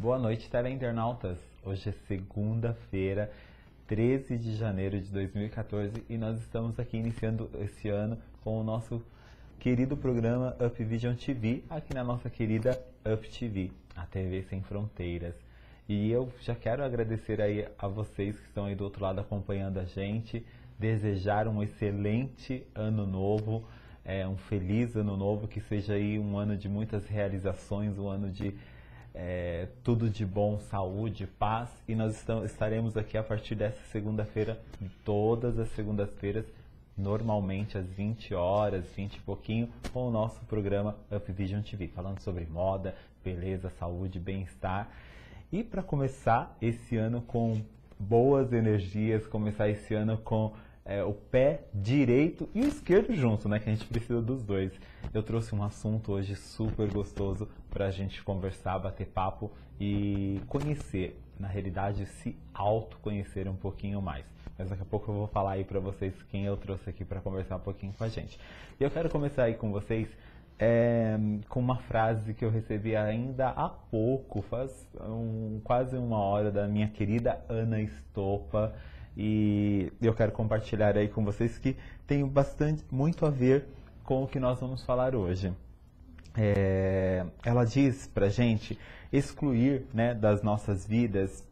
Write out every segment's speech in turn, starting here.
Boa noite, teleinternautas. Hoje é segunda-feira, 13 de janeiro de 2014 e nós estamos aqui iniciando esse ano com o nosso querido programa Up Vision TV, aqui na nossa querida Up TV, a TV sem fronteiras. E eu já quero agradecer aí a vocês que estão aí do outro lado acompanhando a gente, desejar um excelente ano novo, um feliz ano novo, que seja aí um ano de muitas realizações, um ano de tudo de bom, saúde, paz, e nós estaremos aqui a partir dessa segunda-feira, todas as segundas-feiras, normalmente às 20 horas, 20 e pouquinho, com o nosso programa Up Vision TV, falando sobre moda, beleza, saúde, bem-estar. E para começar esse ano com boas energias, começar esse ano com o pé direito e o esquerdo junto, né? Que a gente precisa dos dois. Eu trouxe um assunto hoje super gostoso para a gente conversar, bater papo e conhecer, na realidade, se autoconhecer um pouquinho mais. Mas daqui a pouco eu vou falar aí para vocês quem eu trouxe aqui para conversar um pouquinho com a gente. E eu quero começar aí com vocês com uma frase que eu recebi ainda há pouco, faz quase uma hora, da minha querida Ana Estopa. E eu quero compartilhar aí com vocês que tem muito a ver com o que nós vamos falar hoje. Ela diz pra gente excluir, né, das nossas vidas,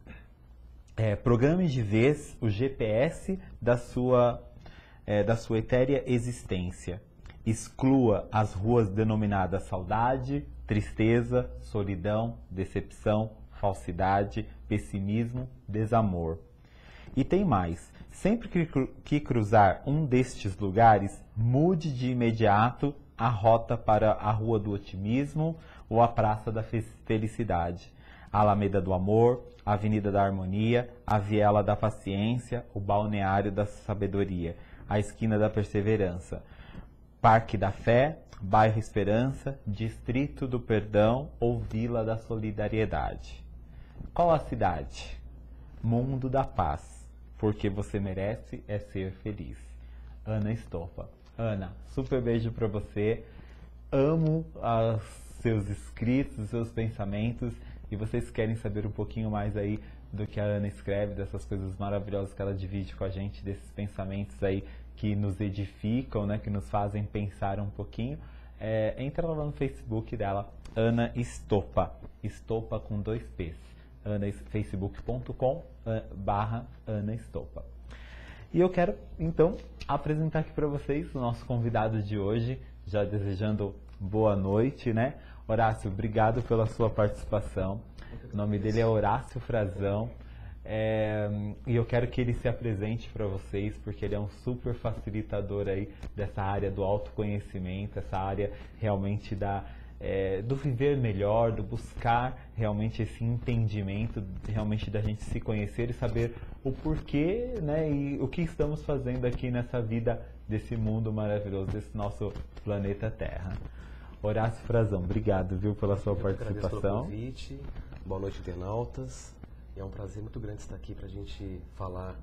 programe de vez o GPS da sua etérea existência. Exclua as ruas denominadas saudade, tristeza, solidão, decepção, falsidade, pessimismo, desamor. E tem mais, sempre que cruzar um destes lugares, mude de imediato a rota para a Rua do Otimismo ou a Praça da Felicidade, a Alameda do Amor, a Avenida da Harmonia, a Viela da Paciência, o Balneário da Sabedoria, a Esquina da Perseverança, Parque da Fé, Bairro Esperança, Distrito do Perdão ou Vila da Solidariedade. Qual a cidade? Mundo da Paz. Porque você merece ser feliz. Ana Estopa. Ana, super beijo pra você. Amo os seus escritos, os seus pensamentos. E vocês querem saber um pouquinho mais aí do que a Ana escreve, dessas coisas maravilhosas que ela divide com a gente, desses pensamentos aí que nos edificam, né, que nos fazem pensar um pouquinho. Entra lá no Facebook dela, Ana Estopa. Estopa com 2 P's. facebook.com/Ana Estopa. E eu quero, então, apresentar aqui para vocês o nosso convidado de hoje, já desejando boa noite, né? Horácio, obrigado pela sua participação. O nome dele é Horácio Frazão. E eu quero que ele se apresente para vocês, porque ele é um super facilitador aí dessa área do autoconhecimento, essa área realmente do viver melhor, do buscar realmente esse entendimento, realmente da gente se conhecer e saber o porquê, né, e o que estamos fazendo aqui nessa vida, desse mundo maravilhoso, desse nosso planeta Terra. Horácio Frazão, obrigado, viu, pela sua participação. Agradeço pelo convite. Boa noite, internautas. É um prazer muito grande estar aqui para a gente falar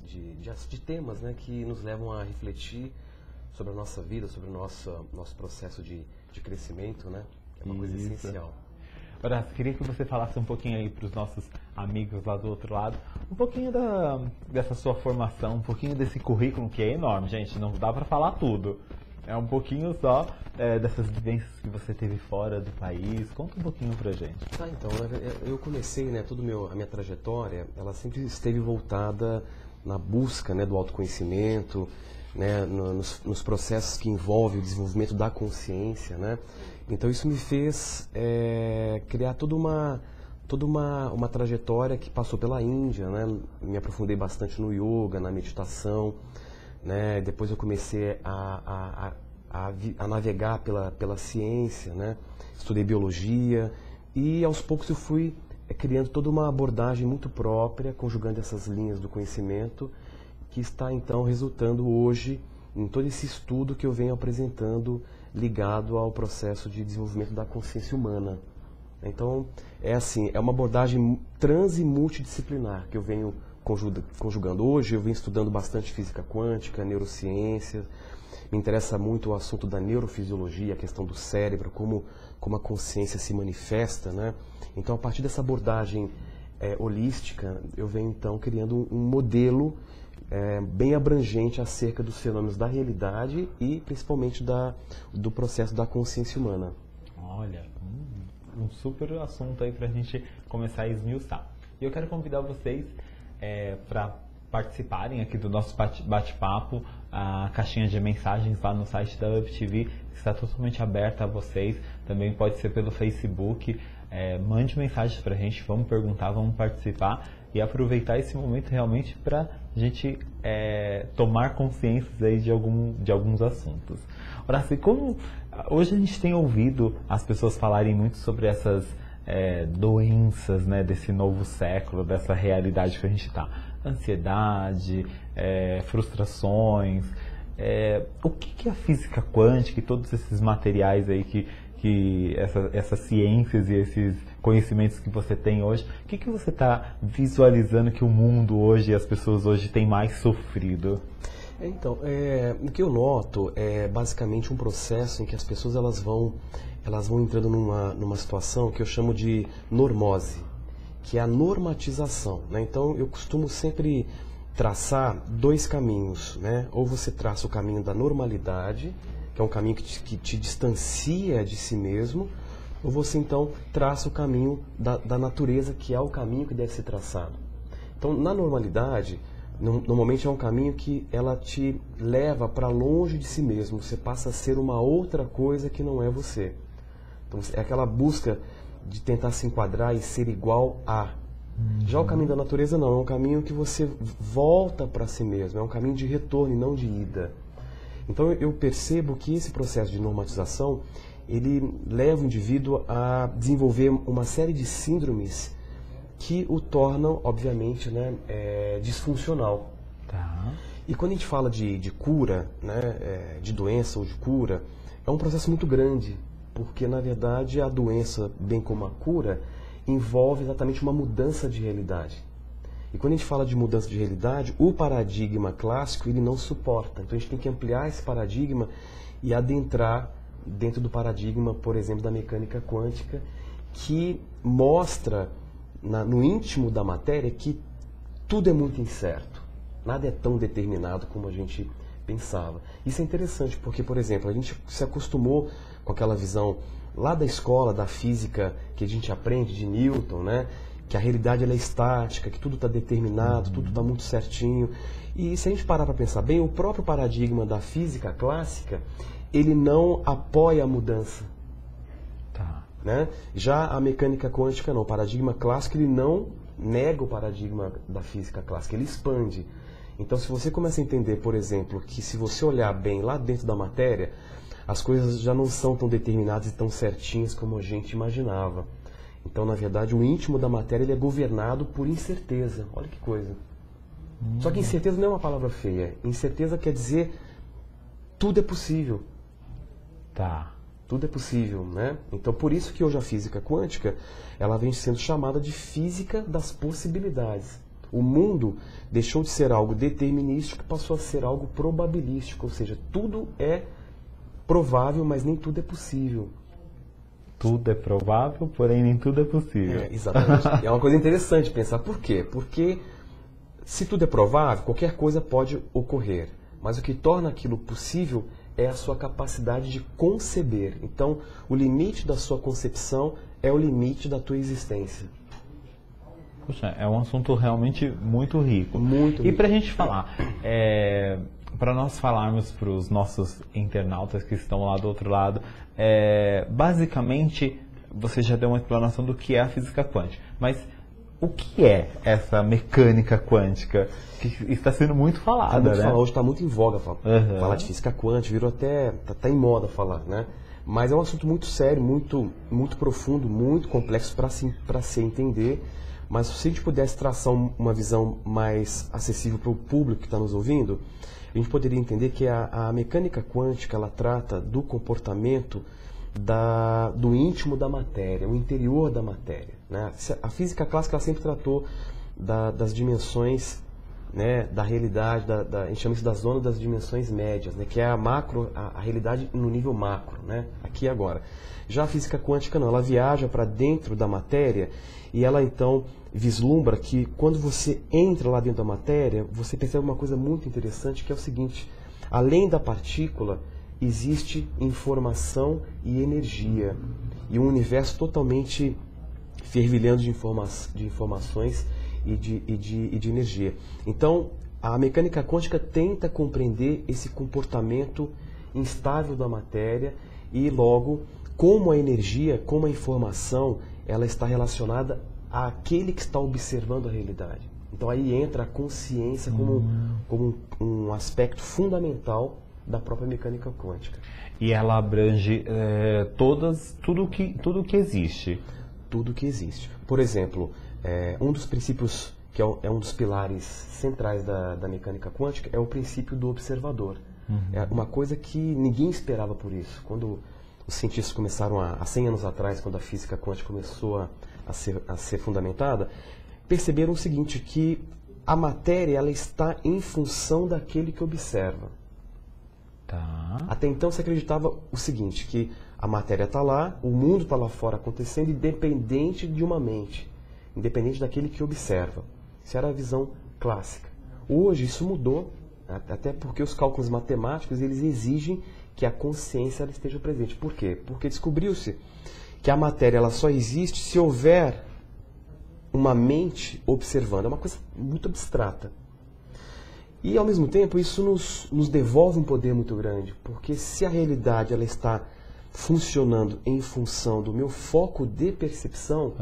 de temas, né, que nos levam a refletir sobre a nossa vida, sobre o nosso processo de crescimento, né? É uma coisa essencial. Horácio, queria que você falasse um pouquinho aí para os nossos amigos lá do outro lado, um pouquinho dessa sua formação, um pouquinho desse currículo que é enorme, gente, não dá para falar tudo. É um pouquinho só dessas vivências que você teve fora do país. Conta um pouquinho pra gente. Então, eu comecei, né, a minha trajetória, ela sempre esteve voltada na busca, né, do autoconhecimento, né, nos processos que envolvem o desenvolvimento da consciência, né? Então isso me fez criar toda uma trajetória que passou pela Índia, né? Me aprofundei bastante no yoga, na meditação, né? Depois eu comecei a navegar pela ciência, né? Estudei biologia e aos poucos eu fui criando toda uma abordagem muito própria, conjugando essas linhas do conhecimento, que está então resultando hoje em todo esse estudo que eu venho apresentando ligado ao processo de desenvolvimento da consciência humana. Então, é uma abordagem trans e multidisciplinar que eu venho conjugando. Hoje eu venho estudando bastante física quântica, neurociência, me interessa muito o assunto da neurofisiologia, a questão do cérebro, como a consciência se manifesta, né? Então, a partir dessa abordagem holística, eu venho então criando um modelo bem abrangente acerca dos fenômenos da realidade e principalmente do processo da consciência humana. Olha, um super assunto aí para a gente começar a esmiuçar. E eu quero convidar vocês para participarem aqui do nosso bate-papo. A caixinha de mensagens lá no site da UpTV está totalmente aberta a vocês. Também pode ser pelo Facebook. Mande mensagens para a gente, vamos perguntar, vamos participar e aproveitar esse momento realmente para a gente tomar consciência aí de alguns assuntos. Horácio, como hoje a gente tem ouvido as pessoas falarem muito sobre essas doenças, né, desse novo século, dessa realidade que a gente está. Ansiedade, frustrações. O que é a física quântica e todos esses materiais aí essas ciências e esses conhecimentos que você tem hoje, o que você está visualizando que o mundo hoje e as pessoas hoje têm mais sofrido? Então, o que eu noto é basicamente um processo em que as pessoas elas vão entrando numa situação que eu chamo de normose, que é a normatização, né? Então, eu costumo sempre traçar dois caminhos, né? Ou você traça o caminho da normalidade, que é um caminho que te distancia de si mesmo, ou você então traça o caminho da natureza, que é o caminho que deve ser traçado. Então, na normalidade, normalmente é um caminho que ela te leva para longe de si mesmo, você passa a ser uma outra coisa que não é você. Então, é aquela busca de tentar se enquadrar e ser igual a. Já o caminho da natureza não, é um caminho que você volta para si mesmo, é um caminho de retorno e não de ida. Então eu percebo que esse processo de normatização, ele leva o indivíduo a desenvolver uma série de síndromes que o tornam, obviamente, né, disfuncional. Tá. E quando a gente fala de cura, né, de doença ou de cura, é um processo muito grande, porque na verdade a doença, bem como a cura, envolve exatamente uma mudança de realidade. E quando a gente fala de mudança de realidade, o paradigma clássico ele não suporta. Então a gente tem que ampliar esse paradigma e adentrar dentro do paradigma, por exemplo, da mecânica quântica, que mostra no íntimo da matéria que tudo é muito incerto. Nada é tão determinado como a gente pensava. Isso é interessante porque, por exemplo, a gente se acostumou com aquela visão lá da escola, da física, que a gente aprende de Newton, né? Que a realidade ela é estática, que tudo está determinado, tudo está muito certinho. E se a gente parar para pensar bem, o próprio paradigma da física clássica, ele não apoia a mudança. Tá. Né? Já a mecânica quântica não, o paradigma clássico ele não nega o paradigma da física clássica, ele expande. Então se você começa a entender, por exemplo, que se você olhar bem lá dentro da matéria, as coisas já não são tão determinadas e tão certinhas como a gente imaginava. Então, na verdade, o íntimo da matéria ele é governado por incerteza. Olha que coisa. Só que incerteza não é uma palavra feia. Incerteza quer dizer tudo é possível. Tá. Tudo é possível, né? Então, por isso que hoje a física quântica ela vem sendo chamada de física das possibilidades. O mundo deixou de ser algo determinístico e passou a ser algo probabilístico. Ou seja, tudo é provável, mas nem tudo é possível. Tudo é provável, porém nem tudo é possível. Exatamente. É uma coisa interessante pensar. Por quê? Porque se tudo é provável, qualquer coisa pode ocorrer. Mas o que torna aquilo possível é a sua capacidade de conceber. Então, o limite da sua concepção é o limite da tua existência. Puxa, é um assunto realmente muito rico. Muito rico. E para a gente falar, para nós falarmos para os nossos internautas que estão lá do outro lado, basicamente, você já deu uma explanação do que é a física quântica, mas o que é essa mecânica quântica que está sendo muito falada, né? Hoje está muito em voga falar de física quântica, virou até tá em moda falar, né? Mas é um assunto muito sério, muito, muito profundo, muito complexo para se entender. Mas se a gente pudesse traçar uma visão mais acessível para o público que está nos ouvindo, a gente poderia entender que a mecânica quântica ela trata do comportamento do íntimo da matéria, o interior da matéria, né? A física clássica ela sempre tratou das dimensões né, da realidade, a gente chama isso da zona das dimensões médias, né, que é a macro, a realidade no nível macro, né, aqui e agora. Já a física quântica não, ela viaja para dentro da matéria e ela então vislumbra que quando você entra lá dentro da matéria, você percebe uma coisa muito interessante, que é o seguinte: além da partícula, existe informação e energia, e um universo totalmente fervilhando de informações e de energia. Então, a mecânica quântica tenta compreender esse comportamento instável da matéria e, logo, como a energia, como a informação, ela está relacionada àquele que está observando a realidade. Então, aí entra a consciência como um aspecto fundamental da própria mecânica quântica. E ela abrange tudo que existe. Tudo que existe. Por exemplo, um dos princípios, que é um dos pilares centrais da mecânica quântica, é o princípio do observador. É uma coisa que ninguém esperava por isso. Quando os cientistas começaram, há 100 anos atrás, quando a física quântica começou a ser fundamentada, perceberam o seguinte, que a matéria ela está em função daquele que observa. Tá. Até então se acreditava o seguinte, que a matéria está lá, o mundo está lá fora acontecendo, independente de uma mente, independente daquele que observa. Isso era a visão clássica. Hoje isso mudou, até porque os cálculos matemáticos eles exigem que a consciência ela esteja presente. Por quê? Porque descobriu-se que a matéria ela só existe se houver uma mente observando. É uma coisa muito abstrata. E, ao mesmo tempo, isso nos devolve um poder muito grande, porque se a realidade ela está funcionando em função do meu foco de percepção,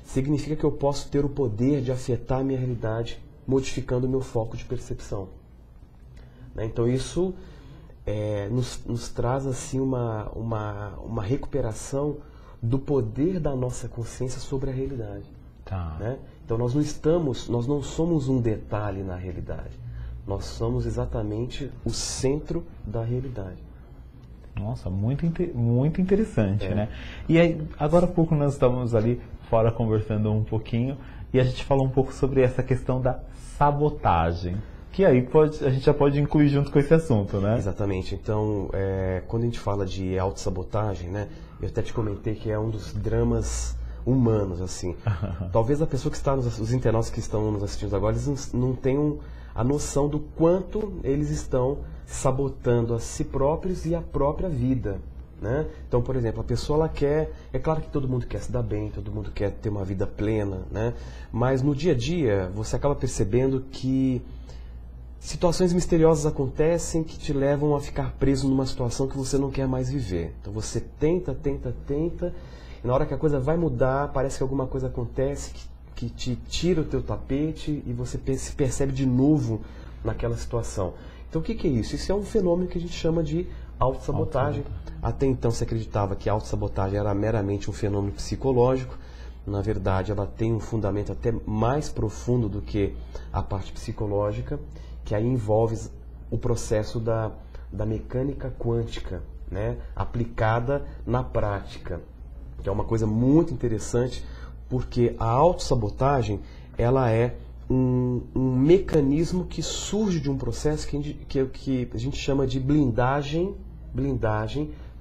significa que eu posso ter o poder de afetar a minha realidade modificando o meu foco de percepção. Né? Então, isso nos traz assim, uma recuperação do poder da nossa consciência sobre a realidade. Tá. Né? Então, nós não somos um detalhe na realidade. Nós somos exatamente o centro da realidade. Nossa, muito interessante, né? E aí, agora há pouco nós estávamos ali fora conversando um pouquinho e a gente falou um pouco sobre essa questão da sabotagem, que aí a gente já pode incluir junto com esse assunto, né? Exatamente. Então, quando a gente fala de autossabotagem, né? Eu até te comentei que é um dos dramas humanos, assim. Talvez a pessoa que está, os internautas que estão nos assistindo agora, eles não tenham a noção do quanto eles estão sabotando a si próprios e a própria vida, né? Então, por exemplo, a pessoa ela quer, é claro que todo mundo quer se dar bem, todo mundo quer ter uma vida plena, né? Mas no dia a dia você acaba percebendo que situações misteriosas acontecem que te levam a ficar preso numa situação que você não quer mais viver. Então você tenta, e na hora que a coisa vai mudar, parece que alguma coisa acontece que te tira o teu tapete e você se percebe de novo naquela situação. Então o que é isso? Isso é um fenômeno que a gente chama de autossabotagem. Até então se acreditava que a autossabotagem era meramente um fenômeno psicológico. Na verdade ela tem um fundamento até mais profundo do que a parte psicológica, que aí envolve o processo da mecânica quântica, né? Aplicada na prática, que é uma coisa muito interessante, porque a autossabotagem ela é um mecanismo que surge de um processo que a gente chama de blindagem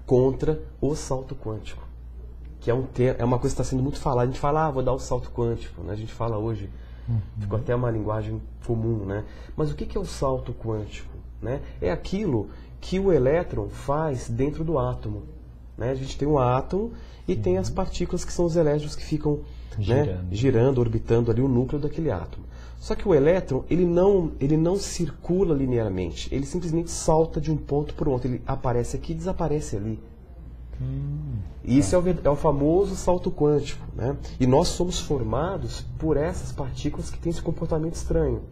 contra o salto quântico, que é uma coisa que está sendo muito falada. A gente fala, vou dar o salto quântico, né? A gente fala hoje, ficou até uma linguagem comum, né? Mas o que é o salto quântico? Né? É aquilo que o elétron faz dentro do átomo. Né? A gente tem um átomo e tem as partículas que são os elétrons que ficam girando, orbitando ali o núcleo daquele átomo. Só que o elétron, ele não circula linearmente, ele simplesmente salta de um ponto para o outro, ele aparece aqui e desaparece ali. E isso é o famoso salto quântico. Né? E nós somos formados por essas partículas que têm esse comportamento estranho.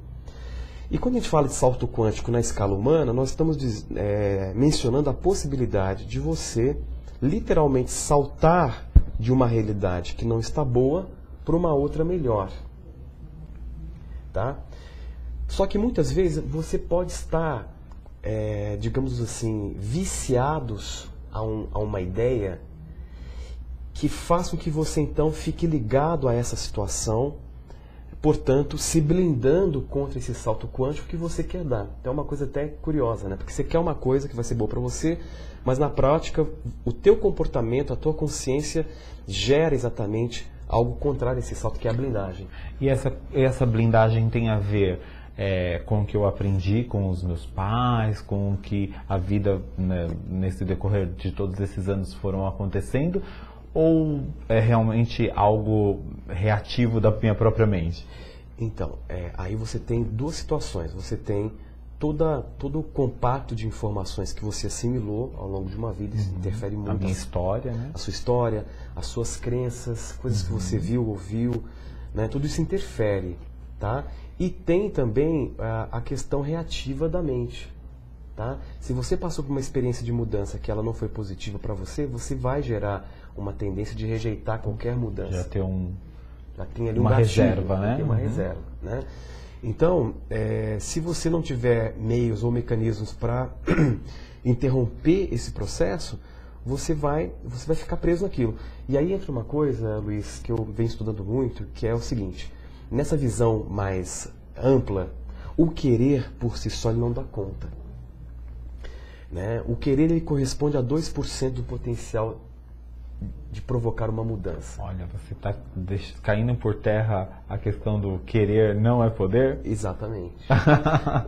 E quando a gente fala de salto quântico na escala humana, nós estamos mencionando a possibilidade de você literalmente saltar de uma realidade que não está boa para uma outra melhor. Tá? Só que muitas vezes você pode estar, digamos assim, viciados a uma ideia que faça com que você então fique ligado a essa situação portanto, se blindando contra esse salto quântico que você quer dar. Então é uma coisa até curiosa, né? Porque você quer uma coisa que vai ser boa para você, mas na prática o teu comportamento, a tua consciência gera exatamente algo contrário a esse salto, que é a blindagem. E essa blindagem tem a ver com o que eu aprendi com os meus pais, com o que a vida, né, nesse decorrer de todos esses anos foram acontecendo, ou é realmente algo reativo da minha própria mente? Então, aí você tem duas situações. Você tem todo o compacto de informações que você assimilou ao longo de uma vida, isso interfere muito. A minha história, né? A sua história, as suas crenças, coisas que você viu, ouviu, né? Tudo isso interfere, tá? E tem também a questão reativa da mente, tá? Se você passou por uma experiência de mudança que ela não foi positiva para você, você vai gerar uma tendência de rejeitar qualquer mudança. Já tem ali uma um gatilho, reserva, né? Tem uma reserva, né? Então, se você não tiver meios ou mecanismos para interromper esse processo, você vai ficar preso naquilo. E aí entra uma coisa, Luiz, que eu venho estudando muito, que é o seguinte: nessa visão mais ampla, o querer por si só ele não dá conta, né? O querer ele corresponde a 2% do potencial de provocar uma mudança. Olha, você está caindo por terra a questão do querer não é poder? Exatamente.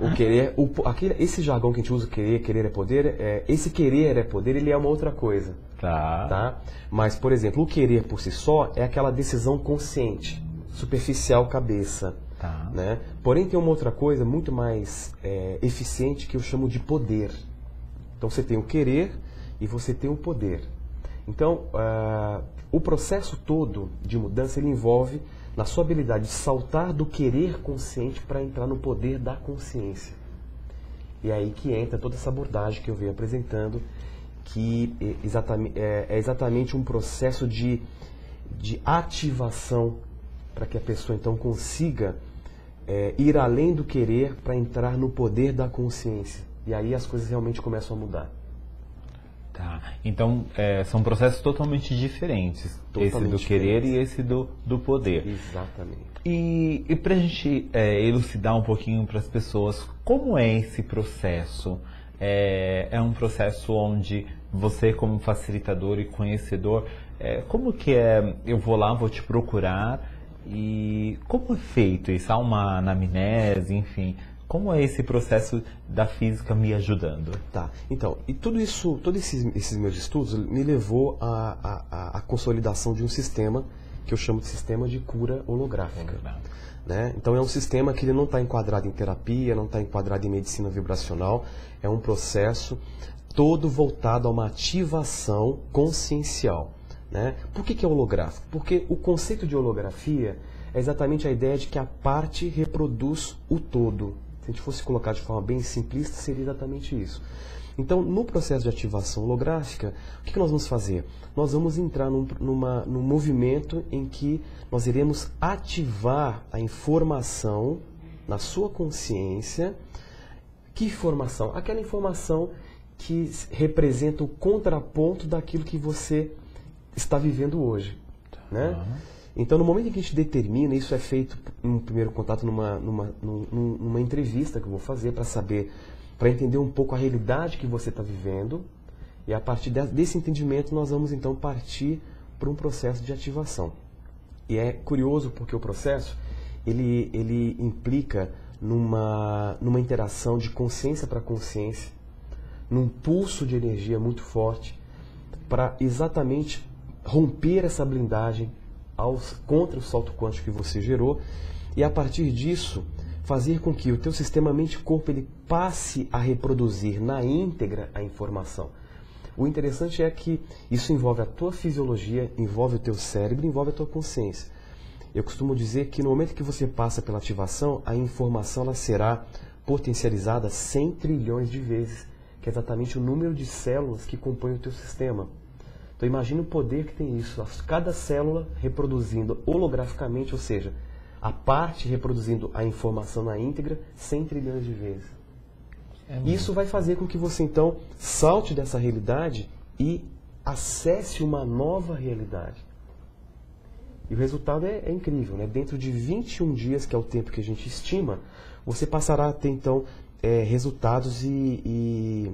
O querer, esse jargão que a gente usa, querer é poder, esse querer é poder, ele é uma outra coisa. Tá? Mas, por exemplo, o querer por si só é aquela decisão consciente, superficial, cabeça. Tá. Né? Porém, tem uma outra coisa muito mais eficiente que eu chamo de poder. Então, você tem o querer e você tem o poder. Então, o processo todo de mudança ele envolve na sua habilidade de saltar do querer consciente para entrar no poder da consciência. E é aí que entra toda essa abordagem que eu venho apresentando, que é exatamente um processo de ativação para que a pessoa então consiga ir além do querer para entrar no poder da consciência. E aí as coisas realmente começam a mudar. Tá. Então, são processos totalmente diferentes. Esse do querer e esse do poder. Exatamente. E para a gente elucidar um pouquinho para as pessoas, como é esse processo? É um processo onde você, como facilitador e conhecedor, como que é? Eu vou lá, vou te procurar, e como é feito isso? Há uma anamnese, enfim... Como é esse processo da física me ajudando? Tá. Então, e tudo isso, todos esses meus estudos me levou à consolidação de um sistema que eu chamo de sistema de cura holográfica. Né? Então é um sistema que ele não está enquadrado em terapia, não está enquadrado em medicina vibracional, é um processo todo voltado a uma ativação consciencial. Né? Por que é holográfico? Porque o conceito de holografia é exatamente a ideia de que a parte reproduz o todo. Se a gente fosse colocar de forma bem simplista, seria exatamente isso. Então, no processo de ativação holográfica, o que nós vamos fazer? Nós vamos entrar num movimento em que nós iremos ativar a informação na sua consciência. Que informação? Aquela informação que representa o contraponto daquilo que você está vivendo hoje. Né? Então, no momento em que a gente determina, isso é feito num primeiro contato, numa entrevista que eu vou fazer para entender um pouco a realidade que você está vivendo, e a partir desse entendimento nós vamos então partir para um processo de ativação. E é curioso porque o processo ele implica numa conexão de consciência para consciência, num pulso de energia muito forte, para exatamente romper essa blindagem contra o salto quântico que você gerou, e a partir disso fazer com que o teu sistema mente-corpo ele passe a reproduzir na íntegra a informação. O interessante é que isso envolve a tua fisiologia, envolve o teu cérebro, envolve a tua consciência. Eu costumo dizer que no momento que você passa pela ativação, a informação ela será potencializada 100 trilhões de vezes, que é exatamente o número de células que compõem o teu sistema. Então imagine o poder que tem isso, cada célula reproduzindo holograficamente, ou seja, a parte reproduzindo a informação na íntegra 100 trilhões de vezes. Isso vai fazer com que você então salte dessa realidade e acesse uma nova realidade. E o resultado é incrível, né? Dentro de 21 dias, que é o tempo que a gente estima, você passará a ter, então, resultados e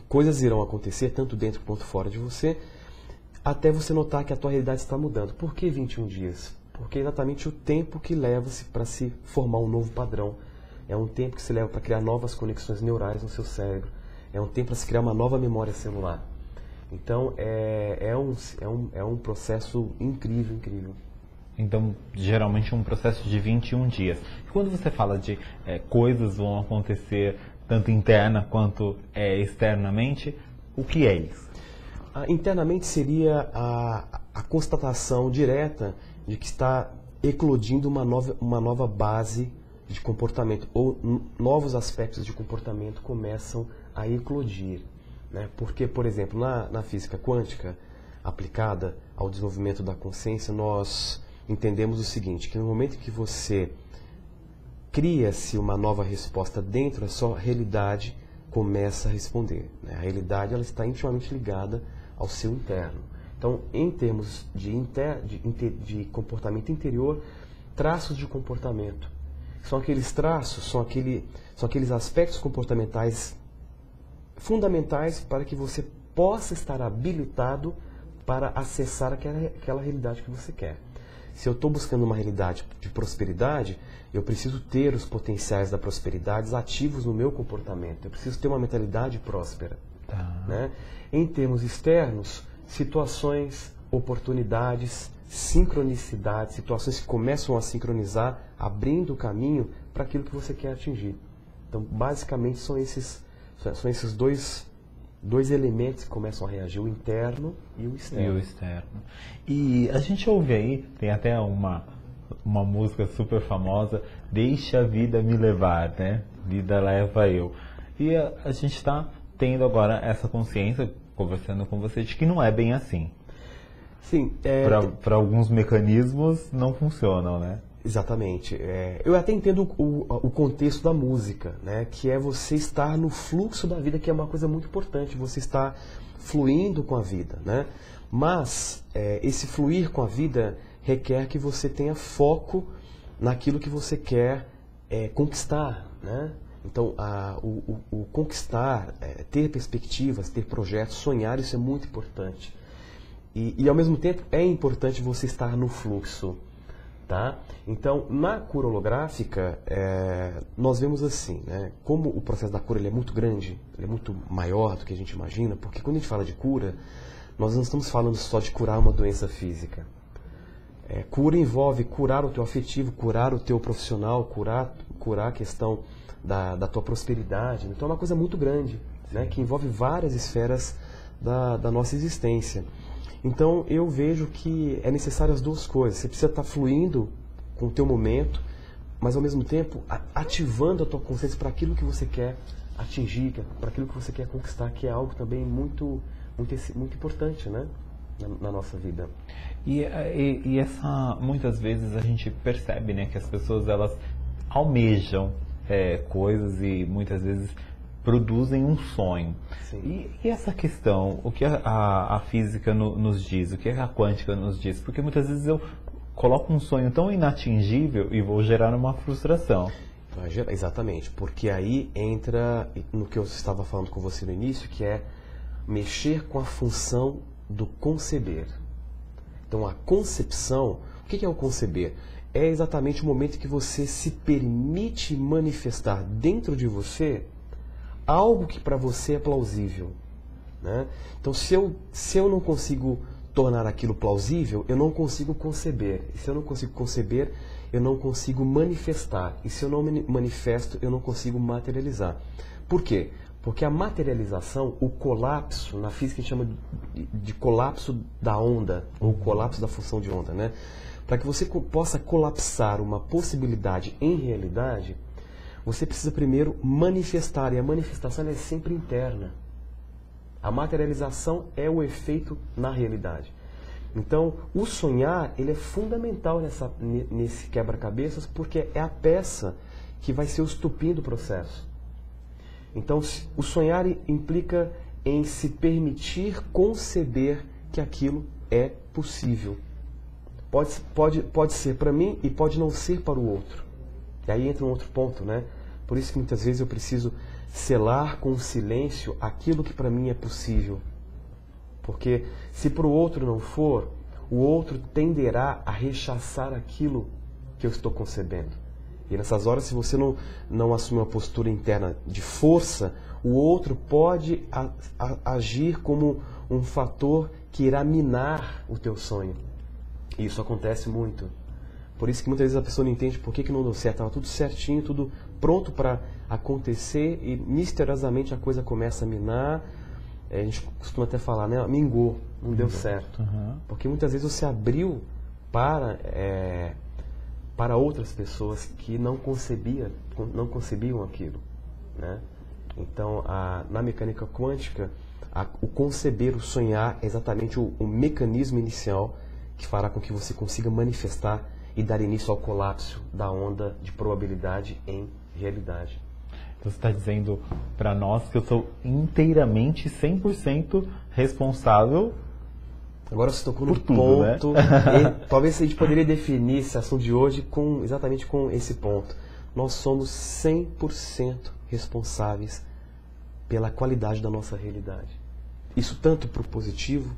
coisas irão acontecer, tanto dentro quanto fora de você, até você notar que a tua realidade está mudando. Por que 21 dias? Porque é exatamente o tempo que leva-se para se formar um novo padrão. É um tempo que se leva para criar novas conexões neurais no seu cérebro. É um tempo para se criar uma nova memória celular. Então, é um processo incrível, incrível. Então, geralmente um processo de 21 dias. E quando você fala de coisas vão acontecer tanto interna quanto externamente, o que é isso? Internamente seria a constatação direta de que está eclodindo uma nova base de comportamento, ou novos aspectos de comportamento começam a eclodir. Né? Porque, por exemplo, na física quântica aplicada ao desenvolvimento da consciência, nós entendemos o seguinte, que no momento que você cria-se uma nova resposta dentro, a sua realidade começa a responder. Né? A realidade ela está intimamente ligada ao seu interno. Então, em termos de comportamento interior, traços de comportamento. São aqueles traços, são aqueles aspectos comportamentais fundamentais para que você possa estar habilitado para acessar aquela realidade que você quer. Se eu estou buscando uma realidade de prosperidade, eu preciso ter os potenciais da prosperidade ativos no meu comportamento. Eu preciso ter uma mentalidade próspera. Né? Em termos externos, situações, oportunidades, sincronicidades, situações que começam a sincronizar, abrindo o caminho para aquilo que você quer atingir. Então, basicamente, são esses dois elementos que começam a reagir, o interno e o externo. E a gente ouve aí, tem até uma música super famosa, Deixa a Vida Me Levar, né? Vida leva eu. E a gente está tendo agora essa consciência, conversando com você, de que não é bem assim. Sim. Para alguns mecanismos não funcionam, né? Exatamente. Eu até entendo o contexto da música, né? Que é você estar no fluxo da vida, que é uma coisa muito importante, você está fluindo com a vida, né? Mas esse fluir com a vida requer que você tenha foco naquilo que você quer conquistar, né? Então, o conquistar, ter perspectivas, ter projetos, sonhar, isso é muito importante. E ao mesmo tempo, é importante você estar no fluxo. Tá? Então, na cura holográfica, nós vemos assim, né? Como o processo da cura ele é muito grande, ele é muito maior do que a gente imagina, porque quando a gente fala de cura, nós não estamos falando só de curar uma doença física. Cura envolve curar o teu afetivo, curar o teu profissional, curar a questão da tua prosperidade. Então é uma coisa muito grande, né? Que envolve várias esferas da nossa existência. Então, eu vejo que é necessário as duas coisas. Você precisa estar fluindo com o teu momento, mas ao mesmo tempo ativando a tua consciência para aquilo que você quer atingir, para aquilo que você quer conquistar, que é algo também muito, muito, muito importante, né? Na nossa vida. E muitas vezes a gente percebe, né, que as pessoas elas almejam coisas e muitas vezes produzem um sonho. E essa questão, o que a física nos diz, o que a quântica nos diz? Porque muitas vezes eu coloco um sonho tão inatingível e vou gerar uma frustração. Exatamente, porque aí entra no que eu estava falando com você no início, que é mexer com a função do conceber. Então, a concepção, o que é o conceber? É exatamente o momento que você se permite manifestar dentro de você algo que para você é plausível, né? Então, se eu não consigo tornar aquilo plausível, eu não consigo conceber. E se eu não consigo conceber, eu não consigo manifestar. E se eu não manifesto, eu não consigo materializar. Por quê? Porque a materialização, o colapso, na física a gente chama de colapso da onda, ou colapso da função de onda, né? Para que você possa colapsar uma possibilidade em realidade, você precisa primeiro manifestar, e a manifestação é sempre interna. A materialização é o efeito na realidade. Então, o sonhar ele é fundamental nesse quebra-cabeças, porque é a peça que vai ser o estupim do processo. Então, o sonhar implica em se permitir conceber que aquilo é possível. pode ser para mim e pode não ser para o outro. E aí entra um outro ponto, né? Por isso que muitas vezes eu preciso selar com o silêncio aquilo que para mim é possível. Porque se para o outro não for, o outro tenderá a rechaçar aquilo que eu estou concebendo. E nessas horas, se você não assumir uma postura interna de força, o outro pode agir como um fator que irá minar o teu sonho. E isso acontece muito. Por isso que muitas vezes a pessoa não entende por que não deu certo. Estava tudo certinho, tudo pronto para acontecer e misteriosamente a coisa começa a minar. A gente costuma até falar, né? Mingou, não deu certo. Uhum. Porque muitas vezes você abriu para outras pessoas que não concebiam aquilo, né? Então, na mecânica quântica, o conceber, o sonhar é exatamente o mecanismo inicial que fará com que você consiga manifestar e dar início ao colapso da onda de probabilidade em realidade. Então você está dizendo para nós que eu sou inteiramente, 100% responsável. Agora você tocou no tudo, ponto, né? Talvez a gente poderia definir esse assunto de hoje exatamente com esse ponto. Nós somos 100% responsáveis pela qualidade da nossa realidade. Isso tanto para o positivo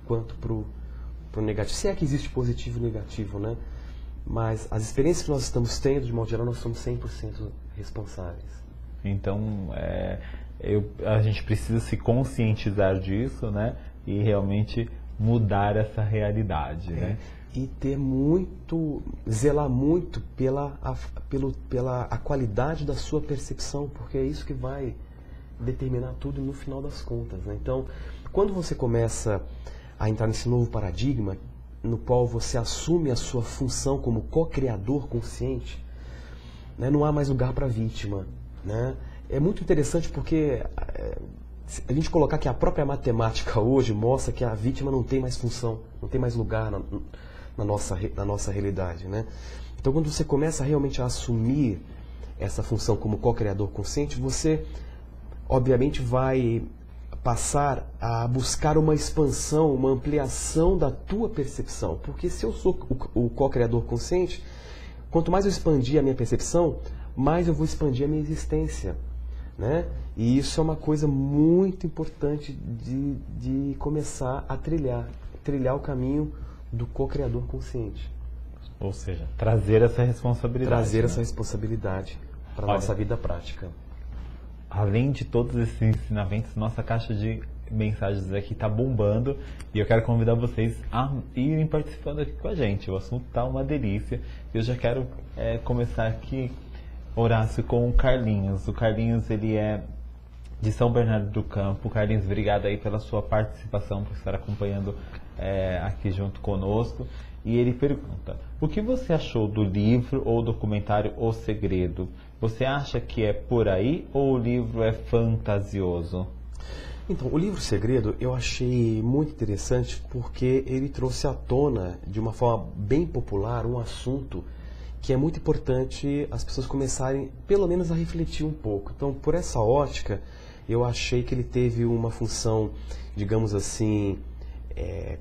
quanto para o negativo. Se é que existe positivo e negativo, né? Mas as experiências que nós estamos tendo, de modo geral, nós somos 100% responsáveis. Então, a gente precisa se conscientizar disso, né? E realmente mudar essa realidade, né? E zelar muito pela qualidade da sua percepção, porque é isso que vai determinar tudo no final das contas, né? Então, quando você começa a entrar nesse novo paradigma, no qual você assume a sua função como co-criador consciente, né, não há mais lugar para a vítima, né? É muito interessante porque a gente colocar que a própria matemática hoje mostra que a vítima não tem mais função, não tem mais lugar na nossa realidade, né? Então, quando você começa realmente a assumir essa função como co-criador consciente, você obviamente vai passar a buscar uma expansão, uma ampliação da tua percepção. Porque se eu sou o co-criador consciente, quanto mais eu expandir a minha percepção, mais eu vou expandir a minha existência, né? E isso é uma coisa muito importante de começar a trilhar o caminho do co-criador consciente. Ou seja, trazer essa responsabilidade. Essa responsabilidade para a nossa vida prática. Além de todos esses ensinamentos, nossa caixa de mensagens aqui está bombando e eu quero convidar vocês a irem participando aqui com a gente. O assunto está uma delícia. Eu já quero começar aqui, Horácio, com o Carlinhos. O Carlinhos, ele é de São Bernardo do Campo. Carlinhos, obrigado aí pela sua participação, por estar acompanhando aqui junto conosco. E ele pergunta: o que você achou do livro ou documentário O Segredo? Você acha que é por aí ou o livro é fantasioso? Então, o livro Segredo eu achei muito interessante porque ele trouxe à tona, de uma forma bem popular, um assunto que é muito importante as pessoas começarem, pelo menos, a refletir um pouco. Então, por essa ótica, eu achei que ele teve uma função, digamos assim,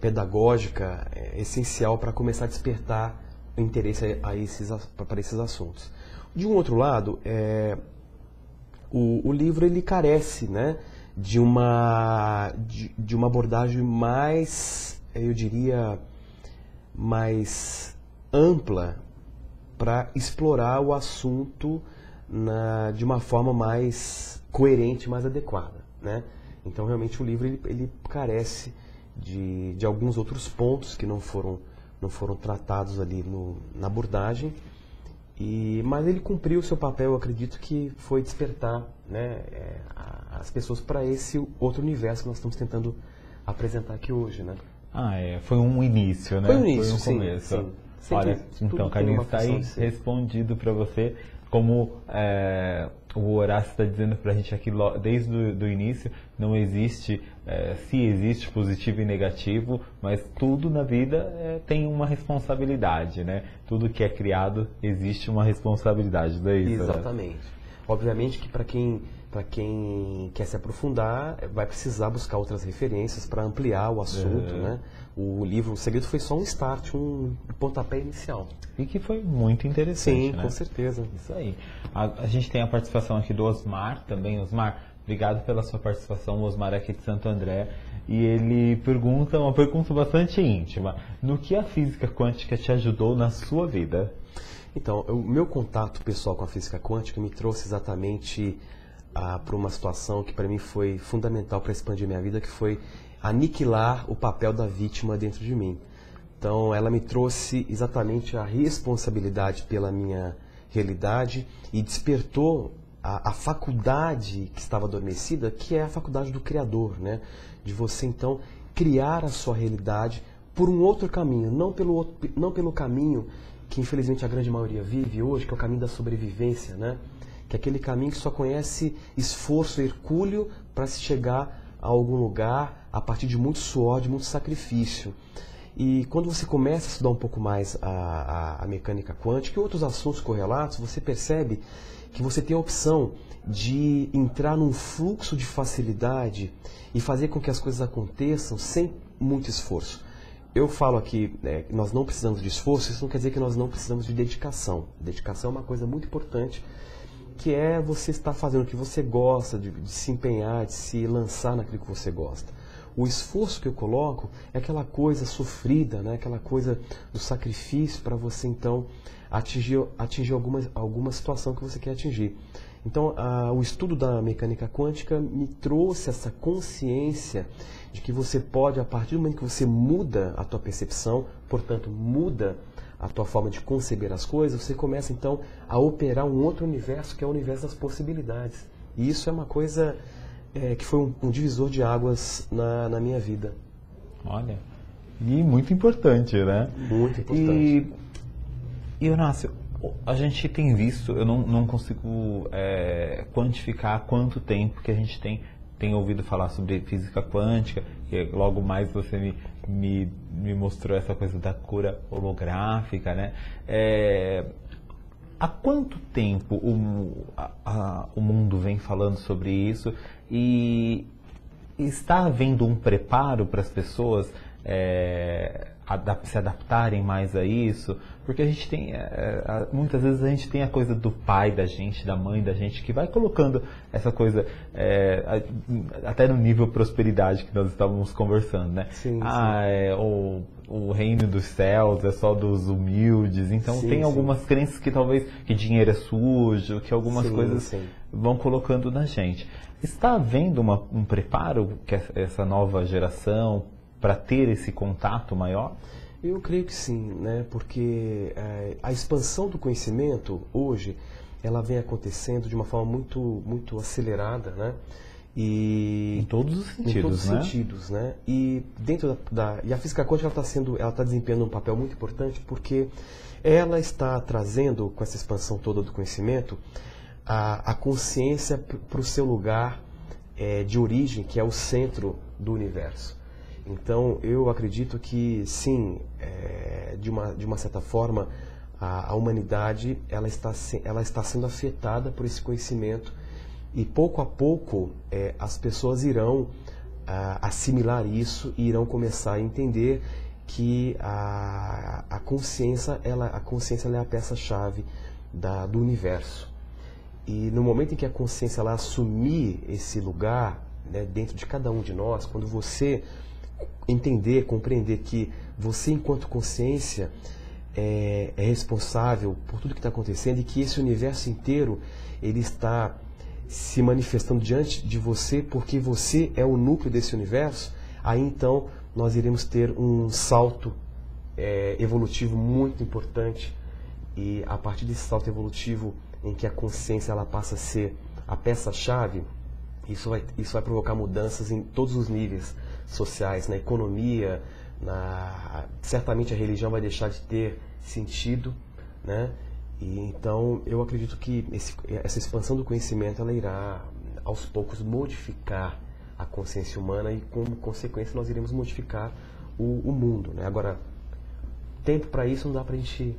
pedagógica, essencial para começar a despertar o interesse para esses assuntos. De um outro lado, o livro ele carece, né, de uma abordagem mais, eu diria, mais ampla para explorar o assunto de uma forma mais coerente, mais adequada, né? Então, realmente, o livro ele carece de alguns outros pontos que não foram tratados ali na abordagem, mas ele cumpriu o seu papel. Eu acredito que foi despertar, né, as pessoas para esse outro universo que nós estamos tentando apresentar aqui hoje, né? Foi um início, né? Foi um início, foi um começo. Sim. Olha, então, Carlinhos, está aí respondido para você. Como o Horácio está dizendo para a gente aqui desde o início, não existe, se existe positivo e negativo, mas tudo na vida tem uma responsabilidade, né? Tudo que é criado existe uma responsabilidade, não é isso? Exatamente. Obviamente que para quem quer se aprofundar, vai precisar buscar outras referências para ampliar o assunto, né? O livro O Segredo foi só um start, um pontapé inicial. E que foi muito interessante, Sim, né? com certeza. Isso aí. A gente tem a participação aqui do Osmar também. Osmar, obrigado pela sua participação. O Osmar é aqui de Santo André. E ele pergunta uma pergunta bastante íntima. No que a física quântica te ajudou na sua vida? Então, o meu contato pessoal com a física quântica me trouxe exatamente para uma situação que para mim foi fundamental para expandir minha vida, que foi aniquilar o papel da vítima dentro de mim. Então, ela me trouxe exatamente a responsabilidade pela minha realidade e despertou a faculdade que estava adormecida, que é a faculdade do Criador, né? De você, então, criar a sua realidade por um outro caminho, não pelo caminho que, infelizmente, a grande maioria vive hoje, que é o caminho da sobrevivência, né? Que é aquele caminho que só conhece esforço hercúleo para se chegar a algum lugar a partir de muito suor, de muito sacrifício. E quando você começa a estudar um pouco mais a mecânica quântica e outros assuntos correlatos, você percebe que você tem a opção de entrar num fluxo de facilidade e fazer com que as coisas aconteçam sem muito esforço. Eu falo aqui, nós não precisamos de esforço, isso não quer dizer que nós não precisamos de dedicação. Dedicação é uma coisa muito importante, que é você estar fazendo o que você gosta, de se empenhar, de se lançar naquilo que você gosta. O esforço que eu coloco é aquela coisa sofrida, né? Aquela coisa do sacrifício para você, então, atingir alguma situação que você quer atingir. Então, o estudo da mecânica quântica me trouxe essa consciência de que você pode, a partir do momento que você muda a tua percepção, portanto, muda a tua forma de conceber as coisas, você começa, então, a operar um outro universo, que é o universo das possibilidades. E isso é uma coisa que foi um divisor de águas na minha vida. Olha, e muito importante, né? Muito importante. E Eunácio, a gente tem visto, eu não consigo quantificar quanto tempo que a gente tem ouvido falar sobre física quântica, que logo mais você me mostrou essa coisa da cura holográfica, né? Há quanto tempo o mundo vem falando sobre isso e está havendo um preparo para as pessoas se adaptarem mais a isso? Porque a gente tem, muitas vezes a gente tem a coisa do pai da gente, da mãe da gente, que vai colocando essa coisa, até no nível prosperidade que nós estávamos conversando, né? Sim, O reino dos céus é só dos humildes, então sim, tem algumas crenças que talvez, que dinheiro é sujo, que algumas coisas vão colocando na gente. Está havendo um preparo que essa nova geração para ter esse contato maior? Eu creio que sim, né? Porque a expansão do conhecimento hoje, ela vem acontecendo de uma forma muito acelerada, né? E em todos os sentidos, em todos os sentidos, né? E dentro e a física quântica ela está desempenhando um papel muito importante, porque ela está trazendo, com essa expansão toda do conhecimento, a consciência para o seu lugar de origem, que é o centro do universo. Então, eu acredito que, sim, de uma certa forma, a humanidade ela está sendo afetada por esse conhecimento e, pouco a pouco, as pessoas irão assimilar isso e irão começar a entender que a consciência é a peça-chave do universo. E no momento em que a consciência ela assumir esse lugar, né, dentro de cada um de nós, quando você entender, compreender que você, enquanto consciência, é responsável por tudo que está acontecendo e que esse universo inteiro ele está se manifestando diante de você porque você é o núcleo desse universo, aí então nós iremos ter um salto evolutivo muito importante. E a partir desse salto evolutivo em que a consciência ela passa a ser a peça-chave, isso vai provocar mudanças em todos os níveis sociais, na economia, certamente a religião vai deixar de ter sentido, né? E então eu acredito que essa expansão do conhecimento ela irá aos poucos modificar a consciência humana e, como consequência, nós iremos modificar o mundo, né? Agora, tempo para isso não dá para a gente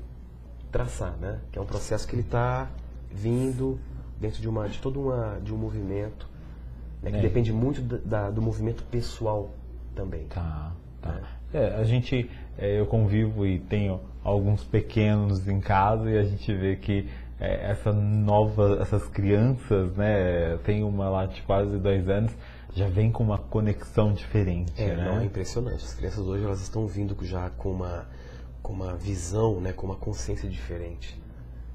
traçar, né? Que é um processo que ele está vindo dentro de um movimento, né, que depende muito do movimento pessoal também. Tá. Né? Eu convivo e tenho alguns pequenos em casa e a gente vê que essas crianças, né, tem uma lá de quase 2 anos, já vem com uma conexão diferente, né? Não, é impressionante. As crianças hoje elas estão vindo já com uma visão, né, com uma consciência diferente,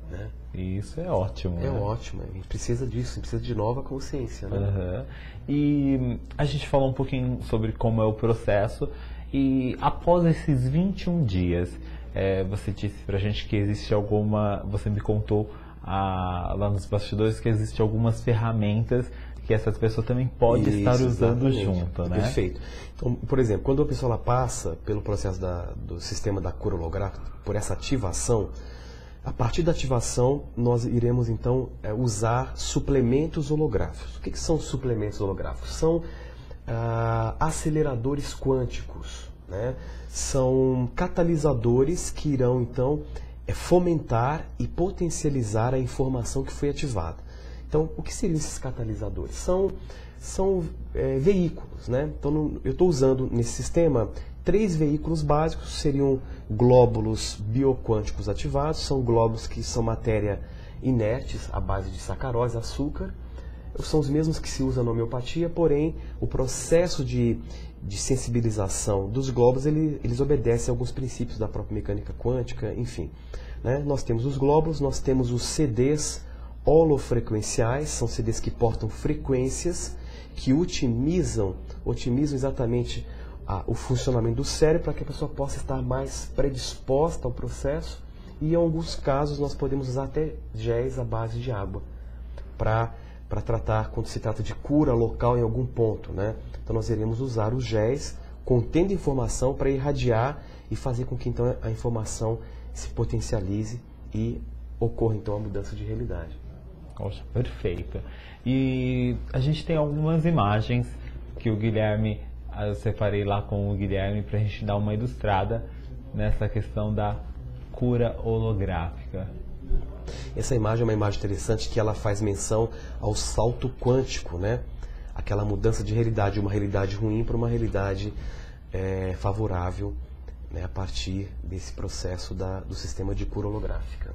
né? E isso é ótimo. É, né? ótimo. A gente precisa disso, a gente precisa de nova consciência, né? Uhum. E a gente falou um pouquinho sobre como é o processo e após esses 21 dias, você disse pra gente que existe você me contou lá nos bastidores que existe algumas ferramentas que essas pessoas também podem estar usando exatamente. junto, né? Perfeito. Então, por exemplo, quando a pessoa ela passa pelo processo do sistema da cura holográfica, por essa ativação, a partir da ativação nós iremos então usar suplementos holográficos. O que são suplementos holográficos? São aceleradores quânticos, né? São catalisadores que irão então fomentar e potencializar a informação que foi ativada. Então, o que seriam esses catalisadores? São veículos, né? Então, eu estou usando nesse sistema 3 veículos básicos, seriam glóbulos bioquânticos ativados, são glóbulos que são matéria inertes, à base de sacarose, açúcar, são os mesmos que se usam na homeopatia, porém, o processo de sensibilização dos glóbulos, eles obedecem a alguns princípios da própria mecânica quântica, enfim. Né? Nós temos os glóbulos, nós temos os CDs holofrequenciais, são CDs que portam frequências que otimizam exatamente o funcionamento do cérebro para que a pessoa possa estar mais predisposta ao processo e em alguns casos nós podemos usar até géis à base de água para tratar quando se trata de cura local em algum ponto, né? Então nós iremos usar os géis contendo informação para irradiar e fazer com que então a informação se potencialize e ocorra então a mudança de realidade. Poxa, perfeito. E a gente tem algumas imagens que o Guilherme, eu separei lá com o Guilherme para a gente dar uma ilustrada nessa questão da cura holográfica. Essa imagem é uma imagem interessante que ela faz menção ao salto quântico, né? Aquela mudança de realidade, uma realidade ruim para uma realidade favorável, né? A partir desse processo do sistema de cura holográfica.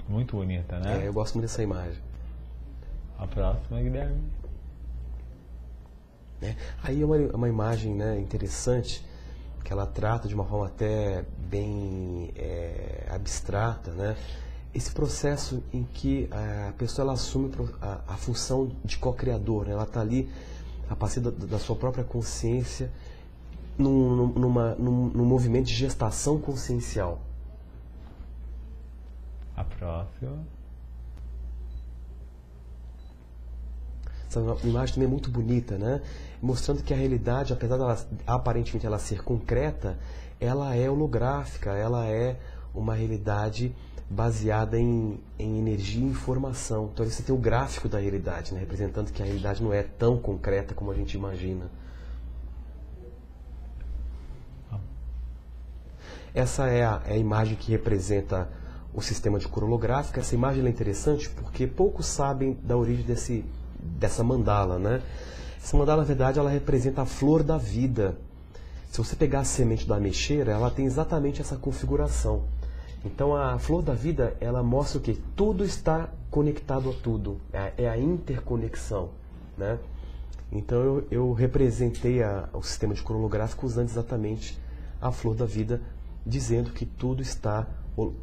Muito bonita, né? Eu gosto muito dessa imagem. A próxima, Guilherme. Aí é uma imagem, né, interessante, que ela trata de uma forma até bem abstrata, né, esse processo em que a pessoa ela assume a função de co-criador, né, ela está ali a partir da sua própria consciência num movimento de gestação consciencial. A próxima. Essa imagem também é muito bonita, né? Mostrando que a realidade, apesar de aparentemente ela ser concreta, ela é holográfica, ela é uma realidade baseada em energia e informação. Então você tem o gráfico da realidade, né? Representando que a realidade não é tão concreta como a gente imagina. Essa é a imagem que representa o sistema de cura holográfica. Essa imagem é interessante porque poucos sabem da origem dessa mandala, né? Essa mandala, na verdade, ela representa a flor da vida. Se você pegar a semente da ameixeira, ela tem exatamente essa configuração. Então, a flor da vida, ela mostra o quê? Tudo está conectado a tudo. É a interconexão, né? Então, eu representei o sistema de cura holográfico usando exatamente a flor da vida, dizendo que tudo está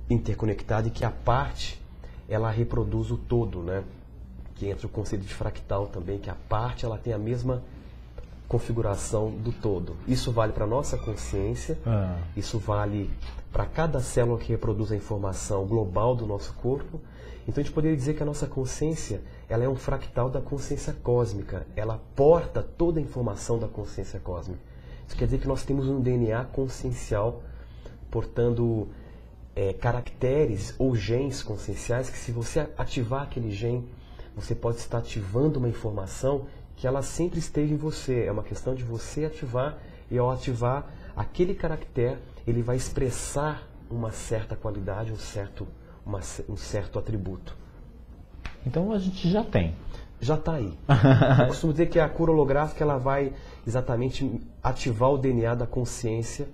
interconectado e que a parte, ela reproduz o todo, né? Que entra o conceito de fractal também, que a parte ela tem a mesma configuração do todo. Isso vale para a nossa consciência, isso vale para cada célula que reproduz a informação global do nosso corpo. Então a gente poderia dizer que a nossa consciência ela é um fractal da consciência cósmica, ela porta toda a informação da consciência cósmica. Isso quer dizer que nós temos um DNA consciencial portando caracteres ou genes conscienciais que se você ativar aquele gene, você pode estar ativando uma informação que ela sempre esteve em você. É uma questão de você ativar, e ao ativar aquele caractere, ele vai expressar uma certa qualidade, um certo atributo. Então a gente já tem. Já está aí. Eu costumo dizer que a cura holográfica ela vai exatamente ativar o DNA da consciência,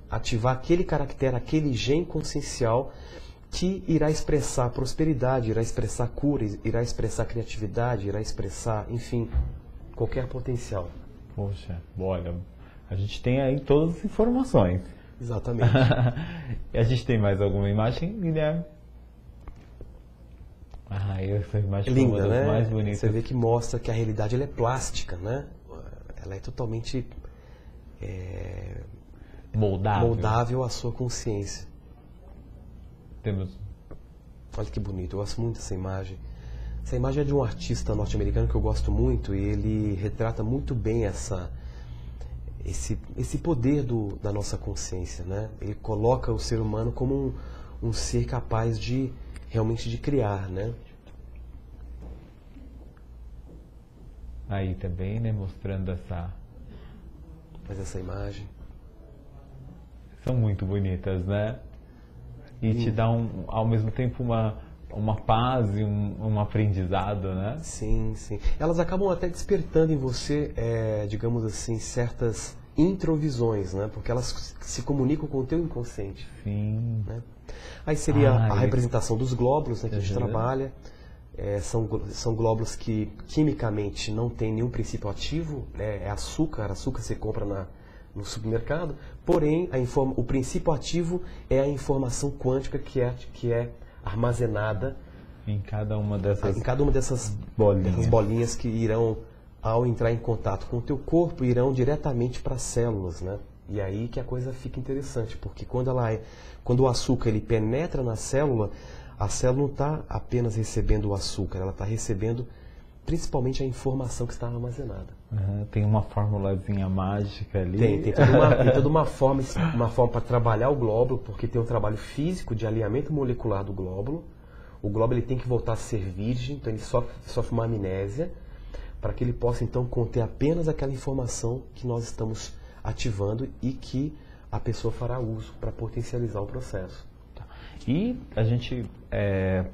ativar aquele caractere, aquele gene consciencial que irá expressar prosperidade, irá expressar cura, irá expressar criatividade, irá expressar, enfim, qualquer potencial. Poxa, olha, a gente tem aí todas as informações. Exatamente. A gente tem mais alguma imagem, Guilherme? Essa imagem Linda, foi uma das né? mais bonitas. Você vê que mostra que a realidade ela é plástica, né? Ela é totalmente moldável à sua consciência. Temos. Olha que bonito, eu gosto muito dessa imagem. Essa imagem é de um artista norte-americano que eu gosto muito e ele retrata muito bem esse poder da nossa consciência, né? Ele coloca o ser humano como um ser capaz realmente de criar, né? Aí também, né, mostrando essa imagem. São muito bonitas, né? E te dá ao mesmo tempo uma paz e um aprendizado, né? Sim, sim. Elas acabam até despertando em você, digamos assim, certas introvisões, né? Porque elas se comunicam com o teu inconsciente. Sim. Né? Aí seria a representação dos glóbulos, né, que a gente trabalha. São glóbulos que quimicamente não tem nenhum princípio ativo, né? É açúcar você compra no supermercado, porém o princípio ativo é a informação quântica que é armazenada em cada uma dessas bolinhas que irão, ao entrar em contato com o teu corpo, irão diretamente para as células, né? E aí que a coisa fica interessante, porque quando o açúcar ele penetra na célula, a célula não está apenas recebendo o açúcar, ela está recebendo principalmente a informação que está armazenada. Tem uma formulazinha mágica ali. Tem toda uma forma para trabalhar o glóbulo, porque tem um trabalho físico de alinhamento molecular do glóbulo. O glóbulo ele tem que voltar a ser virgem, então ele sofre uma amnésia, para que ele possa então conter apenas aquela informação que nós estamos ativando e que a pessoa fará uso para potencializar o processo. E a gente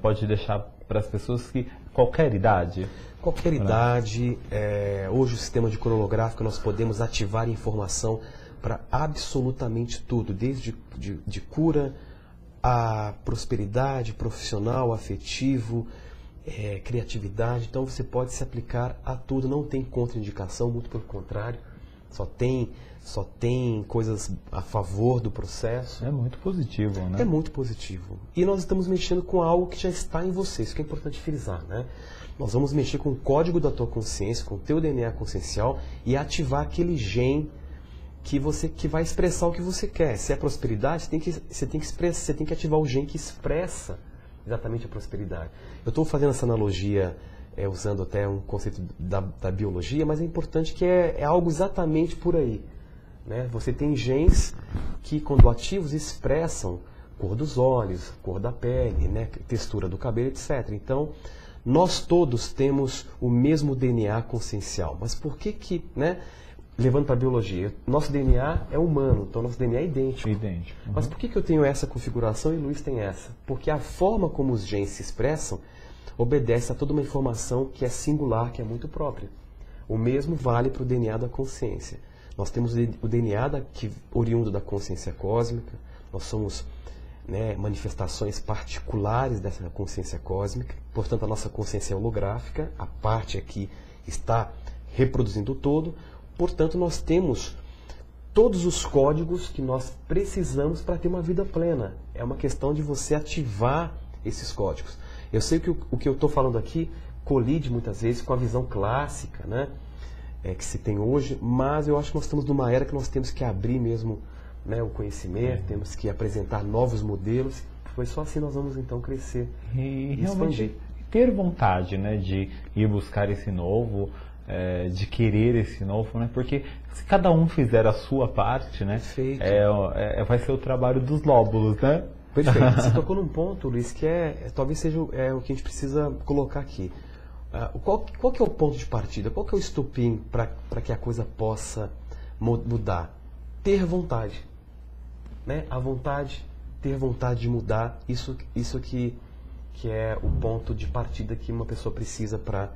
pode deixar para as pessoas que qualquer idade? Qualquer idade. Hoje o sistema de cura holográfica nós podemos ativar informação para absolutamente tudo, desde de cura a prosperidade profissional, afetivo, criatividade. Então você pode se aplicar a tudo, não tem contraindicação, muito pelo contrário, só tem coisas a favor do processo. É muito positivo, né? É muito positivo. E nós estamos mexendo com algo que já está em você, isso que é importante frisar, né? Nós vamos mexer com o código da tua consciência, com o teu DNA consciencial e ativar aquele gene que vai expressar o que você quer. Se é prosperidade, você tem que ativar o gene que expressa exatamente a prosperidade. Eu estou fazendo essa analogia usando até um conceito da biologia, mas é importante que é algo exatamente por aí. Né? Você tem genes que, quando ativos, expressam cor dos olhos, cor da pele, né? Textura do cabelo, etc. Então, nós todos temos o mesmo DNA consciencial. Mas por que, né? Levando para a biologia, nosso DNA é humano, então nosso DNA é idêntico. Uhum. Mas por que eu tenho essa configuração e o Luiz tem essa? Porque a forma como os genes se expressam obedece a toda uma informação que é singular, que é muito própria. O mesmo vale para o DNA da consciência. Nós temos o DNA oriundo da consciência cósmica, nós somos, né, manifestações particulares dessa consciência cósmica, portanto a nossa consciência é holográfica, a parte aqui está reproduzindo o todo, portanto nós temos todos os códigos que nós precisamos para ter uma vida plena. É uma questão de você ativar esses códigos. Eu sei que o que eu estou falando aqui colide muitas vezes com a visão clássica, né? Que se tem hoje, mas eu acho que nós estamos numa era que nós temos que abrir mesmo, né, o conhecimento, temos que apresentar novos modelos, pois só assim nós vamos então crescer e realmente ter vontade, né, de ir buscar esse novo, de querer esse novo, né, porque se cada um fizer a sua parte, né, vai ser o trabalho dos lóbulos, né? Perfeito. Você tocou num ponto, Luiz, que talvez seja o que a gente precisa colocar aqui. Qual que é o ponto de partida? Qual que é o estopim para que a coisa possa mudar? Ter vontade. Né? A vontade, ter vontade de mudar, isso que que é o ponto de partida que uma pessoa precisa para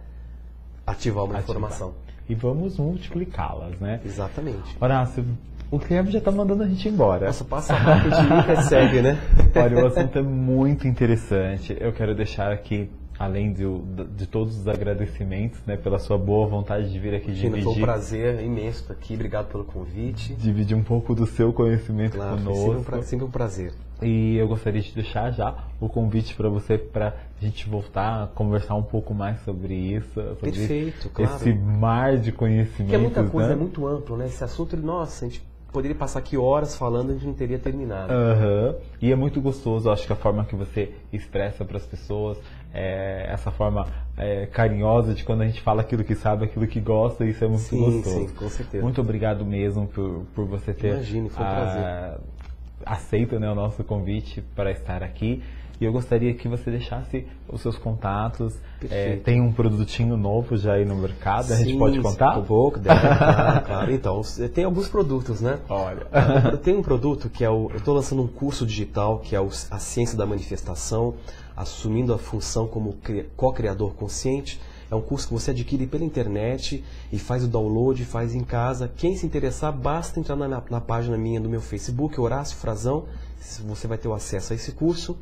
ativar uma informação. E vamos multiplicá-las, né? Exatamente. Horácio, o tempo já está mandando a gente embora. Nossa, passa rapidinho e persegue, né? Olha, o assunto é muito interessante. Eu quero deixar aqui, além de todos os agradecimentos, né, pela sua boa vontade de vir aqui dividir. Foi um prazer imenso estar aqui. Obrigado pelo convite. Dividir um pouco do seu conhecimento conosco. Sempre um prazer. E eu gostaria de deixar já o convite para você, para a gente voltar a conversar um pouco mais sobre isso. Sobre Perfeito, claro. Esse mar de conhecimentos. Porque é muita coisa, né? é muito amplo, né? Esse assunto, nossa, a gente poderia passar aqui horas falando e a gente não teria terminado. E é muito gostoso, acho que a forma que você expressa para as pessoas, essa forma carinhosa de quando a gente fala aquilo que sabe, aquilo que gosta, isso é muito gostoso. Sim, com certeza. Muito obrigado mesmo por você ter Imagine, foi um prazer. aceito, né, o nosso convite para estar aqui. E eu gostaria que você deixasse os seus contatos. Tem um produtinho novo já aí no mercado, a gente pode contar? Um pouco, claro. Então, tem alguns produtos, né? Olha. Tem um produto que eu estou lançando um curso digital, que é a Ciência da Manifestação, assumindo a função como co-criador consciente. É um curso que você adquire pela internet e faz o download, faz em casa. Quem se interessar, basta entrar na página minha do meu Facebook, Horácio Frazão, você vai ter o acesso a esse curso.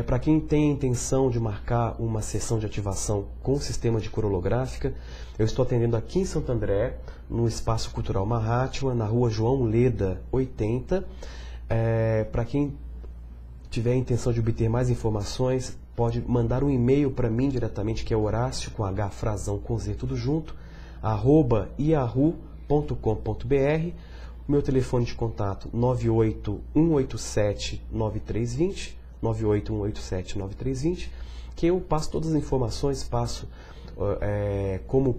Para quem tem a intenção de marcar uma sessão de ativação com o sistema de cor holográfica, eu estou atendendo aqui em Santo André, no Espaço Cultural Mahatma, na rua João Leda, 80. Para quem tiver a intenção de obter mais informações, pode mandar um e-mail para mim diretamente, que é Horácio, com H, Frazão, com Z, tudo junto, @yahoo.com.br. O meu telefone de contato, 981879320, 981879320, que eu passo todas as informações, passo como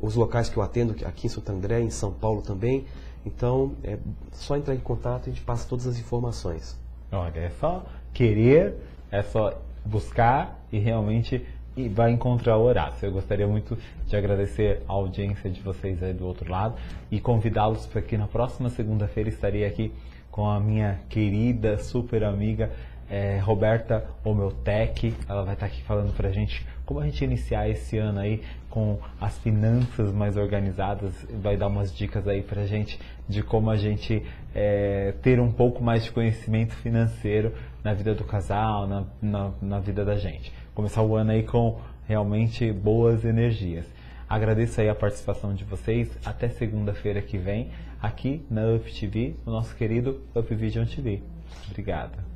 os locais que eu atendo aqui em Santo André, em São Paulo também. Então, é só entrar em contato e a gente passa todas as informações. Olha, é só querer, é só buscar e realmente vai encontrar o Horácio. Eu gostaria muito de agradecer a audiência de vocês aí do outro lado e convidá-los para que na próxima segunda-feira estarei aqui com a minha querida, super amiga Roberta Omeltec. Ela vai estar aqui falando pra gente como a gente iniciar esse ano aí com as finanças mais organizadas, vai dar umas dicas aí pra gente de como a gente ter um pouco mais de conhecimento financeiro na vida do casal, na vida da gente. Começar o ano aí com realmente boas energias. Agradeço aí a participação de vocês. Até segunda-feira que vem, aqui na UP TV, o nosso querido UP Vision TV. Obrigado.